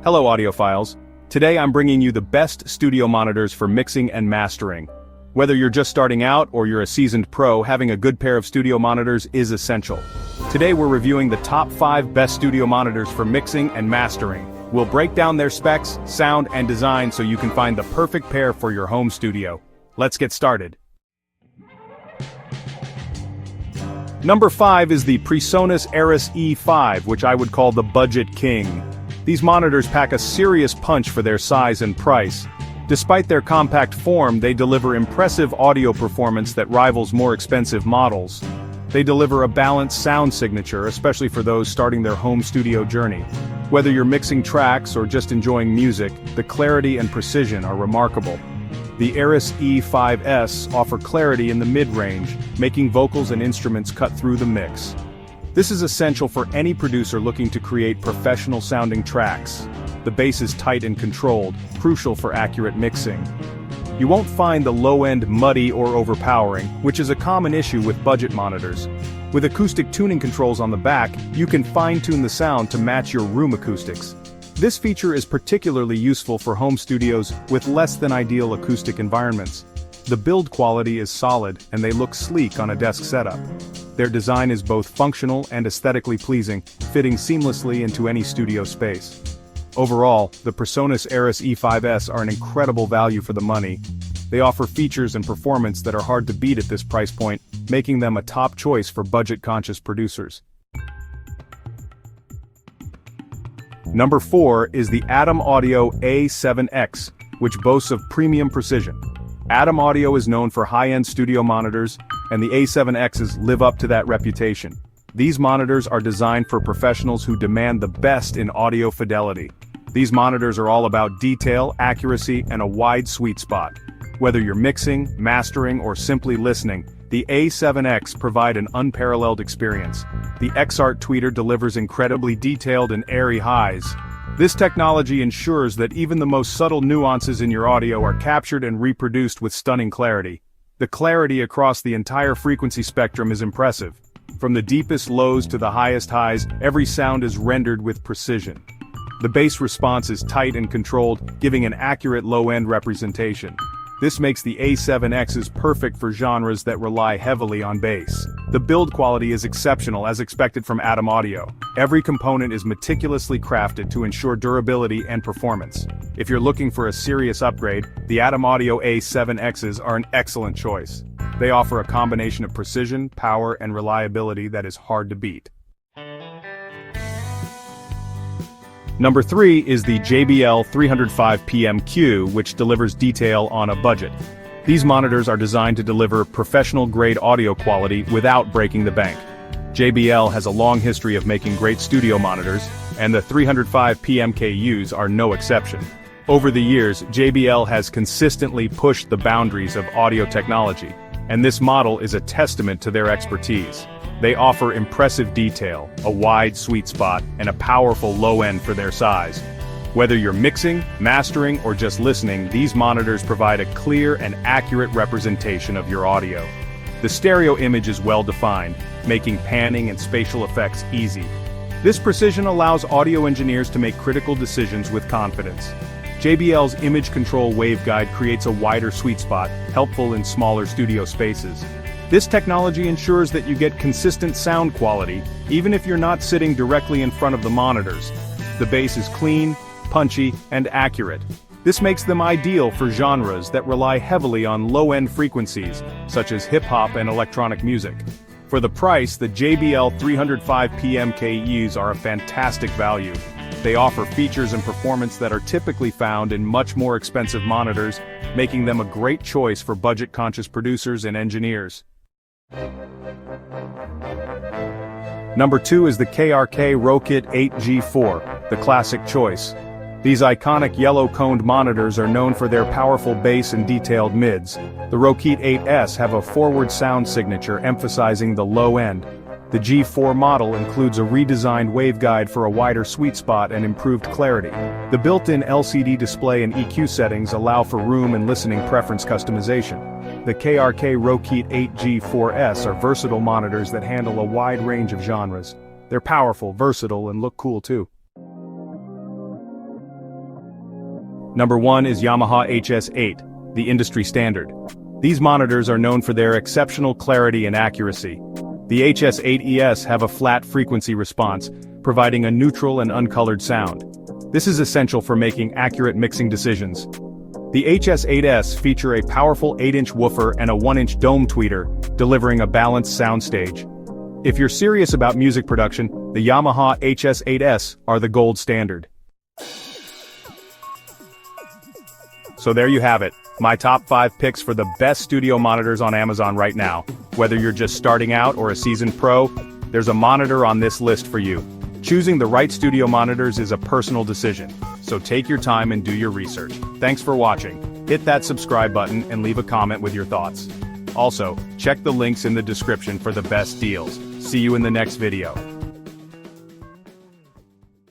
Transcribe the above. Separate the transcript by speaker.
Speaker 1: Hello audiophiles. Today I'm bringing you the best studio monitors for mixing and mastering. Whether you're just starting out or you're a seasoned pro, having a good pair of studio monitors is essential. Today we're reviewing the top 5 best studio monitors for mixing and mastering. We'll break down their specs, sound, and design so you can find the perfect pair for your home studio. Let's get started. Number 5 is the PreSonus Eris E5, which I would call the budget king. These monitors pack a serious punch for their size and price. Despite their compact form, they deliver impressive audio performance that rivals more expensive models. They deliver a balanced sound signature, especially for those starting their home studio journey. Whether you're mixing tracks or just enjoying music, the clarity and precision are remarkable. The Eris E5S offer clarity in the mid-range, making vocals and instruments cut through the mix. This is essential for any producer looking to create professional-sounding tracks. The bass is tight and controlled, crucial for accurate mixing. You won't find the low-end muddy or overpowering, which is a common issue with budget monitors. With acoustic tuning controls on the back, you can fine-tune the sound to match your room acoustics. This feature is particularly useful for home studios with less than ideal acoustic environments. The build quality is solid, and they look sleek on a desk setup. Their design is both functional and aesthetically pleasing, fitting seamlessly into any studio space. Overall, the PreSonus Eris E5S are an incredible value for the money. They offer features and performance that are hard to beat at this price point, making them a top choice for budget-conscious producers. Number 4 is the Atom Audio A7X, which boasts of premium precision. Atom Audio is known for high-end studio monitors, and the A7Xs live up to that reputation. These monitors are designed for professionals who demand the best in audio fidelity. These monitors are all about detail, accuracy, and a wide sweet spot. Whether you're mixing, mastering, or simply listening, the A7X provide an unparalleled experience. The XArt tweeter delivers incredibly detailed and airy highs. This technology ensures that even the most subtle nuances in your audio are captured and reproduced with stunning clarity. The clarity across the entire frequency spectrum is impressive. From the deepest lows to the highest highs, every sound is rendered with precision. The bass response is tight and controlled, giving an accurate low-end representation. This makes the A7Xs perfect for genres that rely heavily on bass. The build quality is exceptional as expected from Atom Audio. Every component is meticulously crafted to ensure durability and performance. If you're looking for a serious upgrade, the Atom Audio A7Xs are an excellent choice. They offer a combination of precision, power, and reliability that is hard to beat. Number 3 is the JBL 305P MkII, which delivers detail on a budget. These monitors are designed to deliver professional-grade audio quality without breaking the bank. JBL has a long history of making great studio monitors, and the 305P MkIIs are no exception. Over the years, JBL has consistently pushed the boundaries of audio technology, and this model is a testament to their expertise. They offer impressive detail, a wide sweet spot, and a powerful low end for their size. Whether you're mixing, mastering, or just listening, these monitors provide a clear and accurate representation of your audio. The stereo image is well defined, making panning and spatial effects easy. This precision allows audio engineers to make critical decisions with confidence. JBL's image control waveguide creates a wider sweet spot, helpful in smaller studio spaces. This technology ensures that you get consistent sound quality, even if you're not sitting directly in front of the monitors. The bass is clean, punchy, and accurate. This makes them ideal for genres that rely heavily on low-end frequencies, such as hip-hop and electronic music. For the price, the JBL 305P MkIIs are a fantastic value. They offer features and performance that are typically found in much more expensive monitors, making them a great choice for budget-conscious producers and engineers. Number 2 is the KRK Rokit 8G4, the classic choice. These iconic yellow-coned monitors are known for their powerful bass and detailed mids. The Rokit 8S have a forward sound signature emphasizing the low end. The G4 model includes a redesigned waveguide for a wider sweet spot and improved clarity. The built-in LCD display and EQ settings allow for room and listening preference customization. The KRK Rokit 8G4S are versatile monitors that handle a wide range of genres. They're powerful, versatile, and look cool too. Number 1 is Yamaha HS8, the industry standard. These monitors are known for their exceptional clarity and accuracy. The HS8ES have a flat frequency response, providing a neutral and uncolored sound. This is essential for making accurate mixing decisions. The HS8S feature a powerful 8-inch woofer and a 1-inch dome tweeter, delivering a balanced soundstage. If you're serious about music production, the Yamaha HS8S are the gold standard. So there you have it, my top 5 picks for the best studio monitors on Amazon right now. Whether you're just starting out or a seasoned pro, there's a monitor on this list for you. Choosing the right studio monitors is a personal decision, so take your time and do your research. Thanks for watching. Hit that subscribe button and leave a comment with your thoughts. Also, check the links in the description for the best deals. See you in the next video.